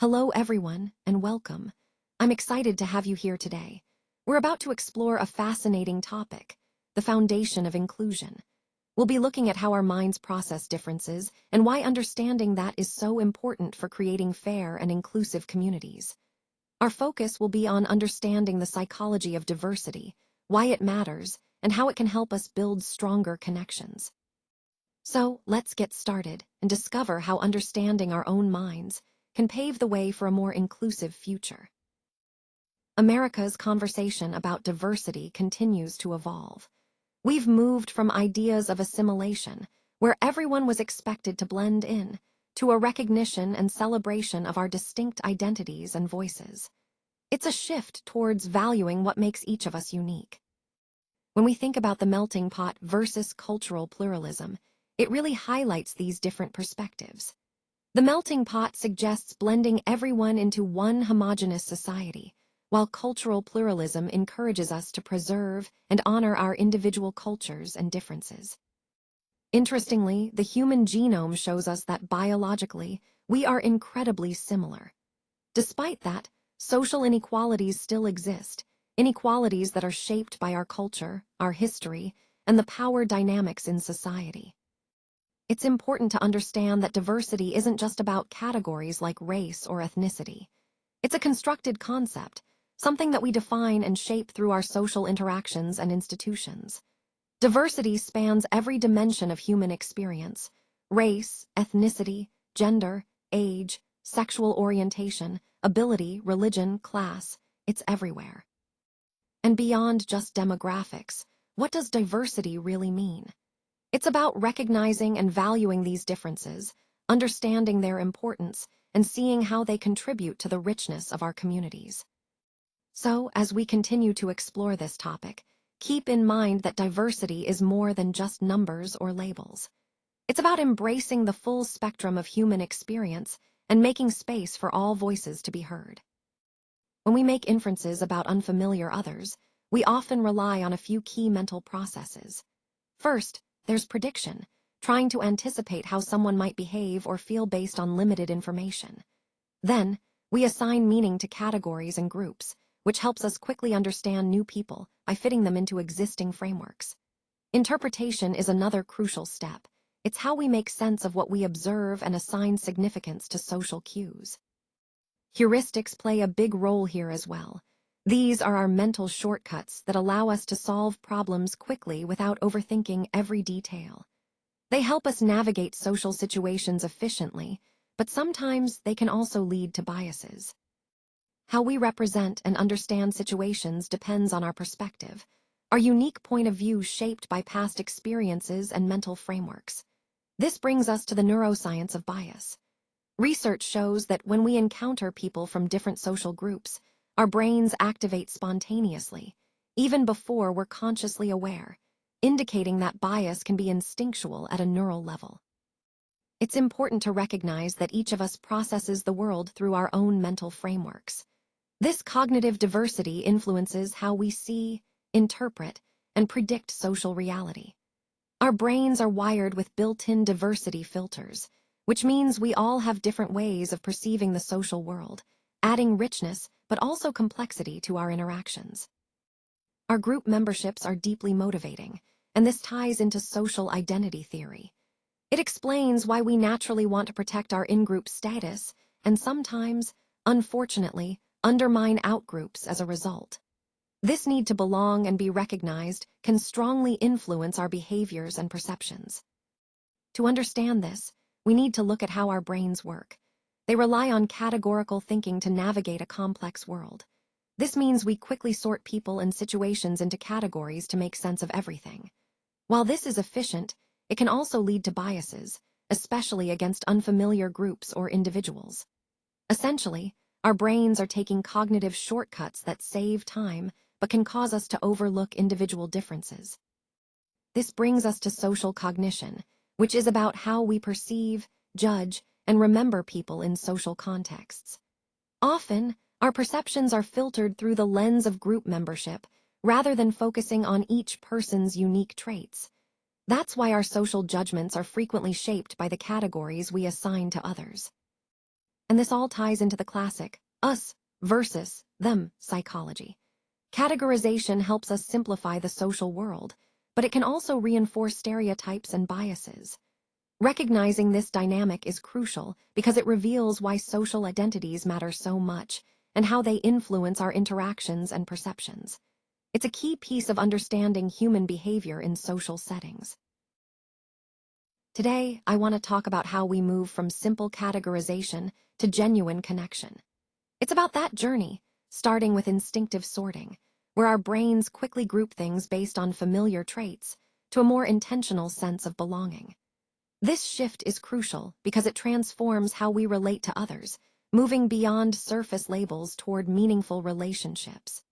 Hello everyone, and welcome. I'm excited to have you here today. We're about to explore a fascinating topic, the foundation of inclusion. We'll be looking at how our minds process differences and why understanding that is so important for creating fair and inclusive communities. Our focus will be on understanding the psychology of diversity, why it matters, and how it can help us build stronger connections. So, let's get started and discover how understanding our own minds can pave the way for a more inclusive future. America's conversation about diversity continues to evolve. We've moved from ideas of assimilation, where everyone was expected to blend in, to a recognition and celebration of our distinct identities and voices. It's a shift towards valuing what makes each of us unique. When we think about the melting pot versus cultural pluralism, it really highlights these different perspectives. The melting pot suggests blending everyone into one homogeneous society, while cultural pluralism encourages us to preserve and honor our individual cultures and differences. Interestingly, the human genome shows us that biologically, we are incredibly similar. Despite that, social inequalities still exist, inequalities that are shaped by our culture, our history, and the power dynamics in society. It's important to understand that diversity isn't just about categories like race or ethnicity. It's a constructed concept, something that we define and shape through our social interactions and institutions. Diversity spans every dimension of human experience: race, ethnicity, gender, age, sexual orientation, ability, religion, class. It's everywhere. And beyond just demographics, what does diversity really mean? It's about recognizing and valuing these differences, understanding their importance, and seeing how they contribute to the richness of our communities. So, as we continue to explore this topic, keep in mind that diversity is more than just numbers or labels. It's about embracing the full spectrum of human experience and making space for all voices to be heard. When we make inferences about unfamiliar others, we often rely on a few key mental processes. First, there's prediction, trying to anticipate how someone might behave or feel based on limited information. Then, we assign meaning to categories and groups, which helps us quickly understand new people by fitting them into existing frameworks. Interpretation is another crucial step. It's how we make sense of what we observe and assign significance to social cues. Heuristics play a big role here as well. These are our mental shortcuts that allow us to solve problems quickly without overthinking every detail. They help us navigate social situations efficiently, but sometimes they can also lead to biases. How we represent and understand situations depends on our perspective, our unique point of view shaped by past experiences and mental frameworks. This brings us to the neuroscience of bias. Research shows that when we encounter people from different social groups, our brains activate spontaneously, even before we're consciously aware, indicating that bias can be instinctual at a neural level. It's important to recognize that each of us processes the world through our own mental frameworks. This cognitive diversity influences how we see, interpret, and predict social reality. Our brains are wired with built-in diversity filters, which means we all have different ways of perceiving the social world, adding richness but also complexity to our interactions. Our group memberships are deeply motivating, and this ties into social identity theory. It explains why we naturally want to protect our in-group status and sometimes, unfortunately, undermine out-groups as a result. This need to belong and be recognized can strongly influence our behaviors and perceptions. To understand this, we need to look at how our brains work. They rely on categorical thinking to navigate a complex world. This means we quickly sort people and situations into categories to make sense of everything. While this is efficient, it can also lead to biases, especially against unfamiliar groups or individuals. Essentially, our brains are taking cognitive shortcuts that save time but can cause us to overlook individual differences. This brings us to social cognition, which is about how we perceive, judge, and remember people in social contexts. Often, our perceptions are filtered through the lens of group membership, rather than focusing on each person's unique traits. That's why our social judgments are frequently shaped by the categories we assign to others. And this all ties into the classic us versus them psychology. Categorization helps us simplify the social world, but it can also reinforce stereotypes and biases. Recognizing this dynamic is crucial because it reveals why social identities matter so much and how they influence our interactions and perceptions. It's a key piece of understanding human behavior in social settings. Today, I want to talk about how we move from simple categorization to genuine connection. It's about that journey, starting with instinctive sorting, where our brains quickly group things based on familiar traits, to a more intentional sense of belonging. This shift is crucial because it transforms how we relate to others, moving beyond surface labels toward meaningful relationships.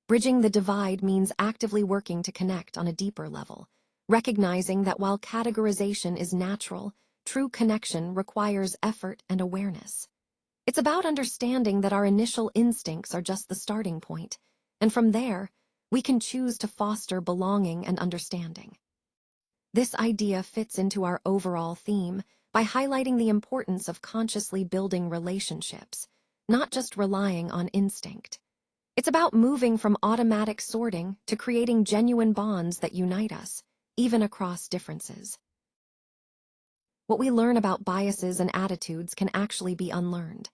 Bridging the divide means actively working to connect on a deeper level, recognizing that while categorization is natural, true connection requires effort and awareness. It's about understanding that our initial instincts are just the starting point, and from there, we can choose to foster belonging and understanding. This idea fits into our overall theme by highlighting the importance of consciously building relationships, not just relying on instinct. It's about moving from automatic sorting to creating genuine bonds that unite us, even across differences. What we learn about biases and attitudes can actually be unlearned.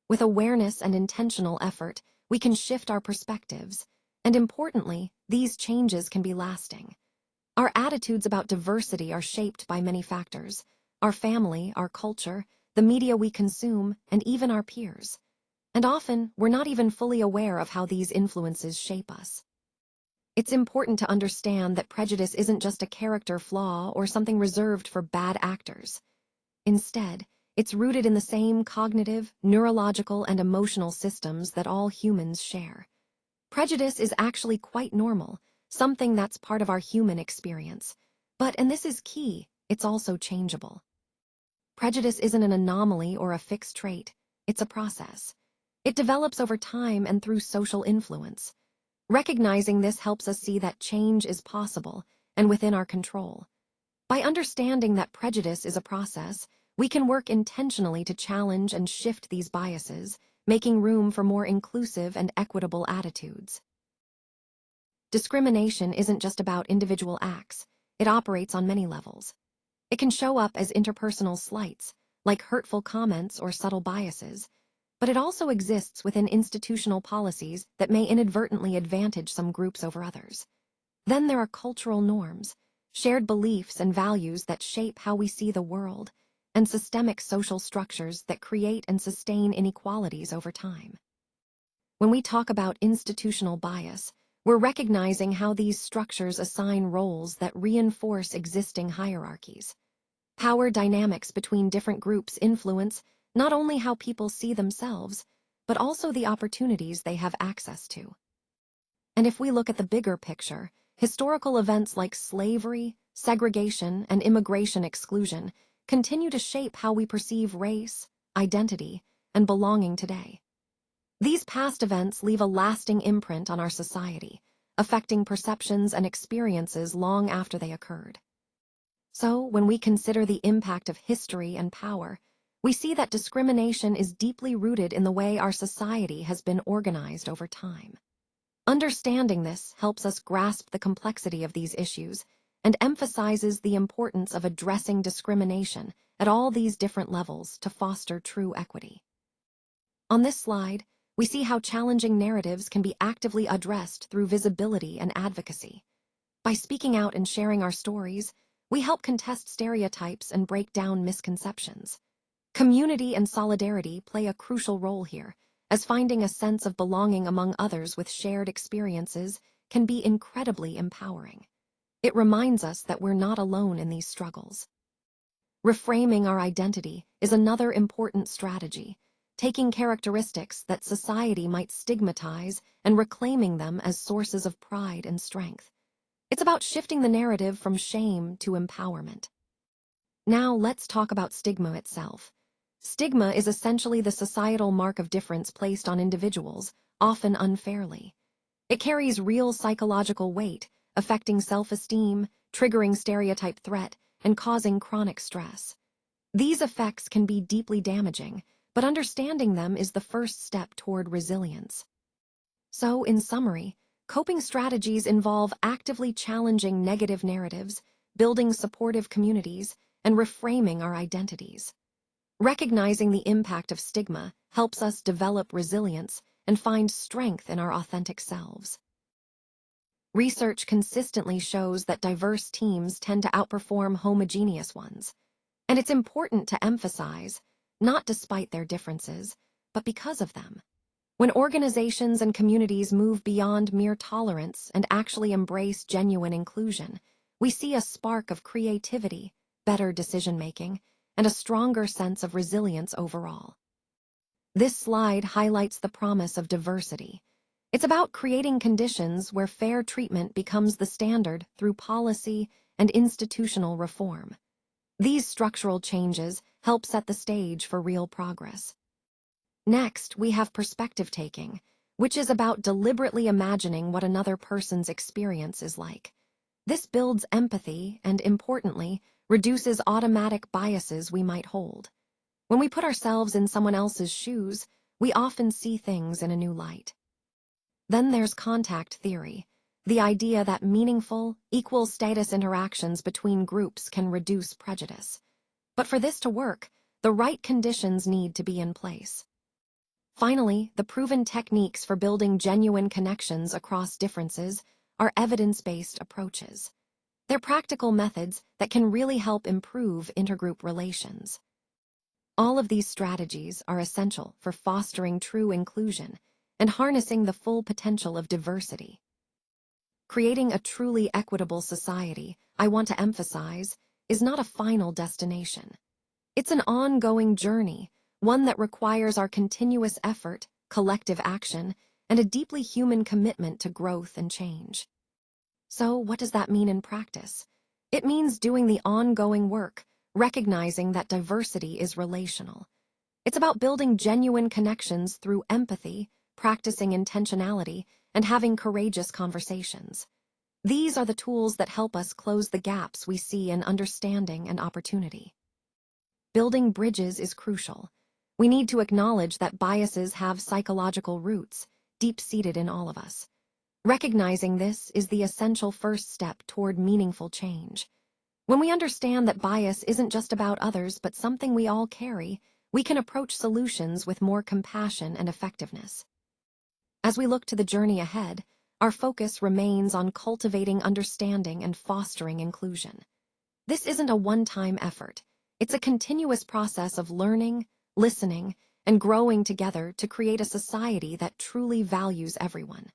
With awareness and intentional effort, we can shift our perspectives, and importantly, these changes can be lasting. Our attitudes about diversity are shaped by many factors: our family, our culture, the media we consume, and even our peers. And often, we're not even fully aware of how these influences shape us. It's important to understand that prejudice isn't just a character flaw or something reserved for bad actors. Instead, it's rooted in the same cognitive, neurological, and emotional systems that all humans share. Prejudice is actually quite normal, something that's part of our human experience. But, and this is key, it's also changeable. Prejudice isn't an anomaly or a fixed trait, it's a process. It develops over time and through social influence. Recognizing this helps us see that change is possible and within our control. By understanding that prejudice is a process, we can work intentionally to challenge and shift these biases, making room for more inclusive and equitable attitudes. Discrimination isn't just about individual acts, it operates on many levels. It can show up as interpersonal slights, like hurtful comments or subtle biases, but it also exists within institutional policies that may inadvertently advantage some groups over others. Then there are cultural norms, shared beliefs and values that shape how we see the world, and systemic social structures that create and sustain inequalities over time. When we talk about institutional bias, we're recognizing how these structures assign roles that reinforce existing hierarchies. Power dynamics between different groups influence not only how people see themselves, but also the opportunities they have access to. And if we look at the bigger picture, historical events like slavery, segregation, and immigration exclusion continue to shape how we perceive race, identity, and belonging today. These past events leave a lasting imprint on our society, affecting perceptions and experiences long after they occurred. So, when we consider the impact of history and power, we see that discrimination is deeply rooted in the way our society has been organized over time. Understanding this helps us grasp the complexity of these issues and emphasizes the importance of addressing discrimination at all these different levels to foster true equity. On this slide, we see how challenging narratives can be actively addressed through visibility and advocacy. By speaking out and sharing our stories, we help contest stereotypes and break down misconceptions. Community and solidarity play a crucial role here, as finding a sense of belonging among others with shared experiences can be incredibly empowering. It reminds us that we're not alone in these struggles. Reframing our identity is another important strategy, taking characteristics that society might stigmatize and reclaiming them as sources of pride and strength. It's about shifting the narrative from shame to empowerment. Now let's talk about stigma itself. Stigma is essentially the societal mark of difference placed on individuals, often unfairly. It carries real psychological weight, affecting self-esteem, triggering stereotype threat, and causing chronic stress. These effects can be deeply damaging, but understanding them is the first step toward resilience. So, in summary, coping strategies involve actively challenging negative narratives, building supportive communities, and reframing our identities. Recognizing the impact of stigma helps us develop resilience and find strength in our authentic selves. Research consistently shows that diverse teams tend to outperform homogeneous ones, and it's important to emphasize, not despite their differences, but because of them. When organizations and communities move beyond mere tolerance and actually embrace genuine inclusion, we see a spark of creativity, better decision-making, and a stronger sense of resilience overall. This slide highlights the promise of diversity. It's about creating conditions where fair treatment becomes the standard through policy and institutional reform. These structural changes help set the stage for real progress. Next, we have perspective taking, which is about deliberately imagining what another person's experience is like. This builds empathy and, importantly, reduces automatic biases we might hold. When we put ourselves in someone else's shoes, we often see things in a new light. Then there's contact theory, the idea that meaningful, equal-status interactions between groups can reduce prejudice. But for this to work, the right conditions need to be in place. Finally, the proven techniques for building genuine connections across differences are evidence-based approaches. They're practical methods that can really help improve intergroup relations. All of these strategies are essential for fostering true inclusion and harnessing the full potential of diversity. Creating a truly equitable society, I want to emphasize, is not a final destination. It's an ongoing journey, one that requires our continuous effort, collective action, and a deeply human commitment to growth and change. So, what does that mean in practice? It means doing the ongoing work, recognizing that diversity is relational. It's about building genuine connections through empathy, practicing intentionality, and having courageous conversations. These are the tools that help us close the gaps we see in understanding and opportunity. Building bridges is crucial. We need to acknowledge that biases have psychological roots, deep-seated in all of us. Recognizing this is the essential first step toward meaningful change. When we understand that bias isn't just about others but something we all carry, we can approach solutions with more compassion and effectiveness. As we look to the journey ahead, our focus remains on cultivating understanding and fostering inclusion. This isn't a one-time effort. It's a continuous process of learning, listening, and growing together to create a society that truly values everyone.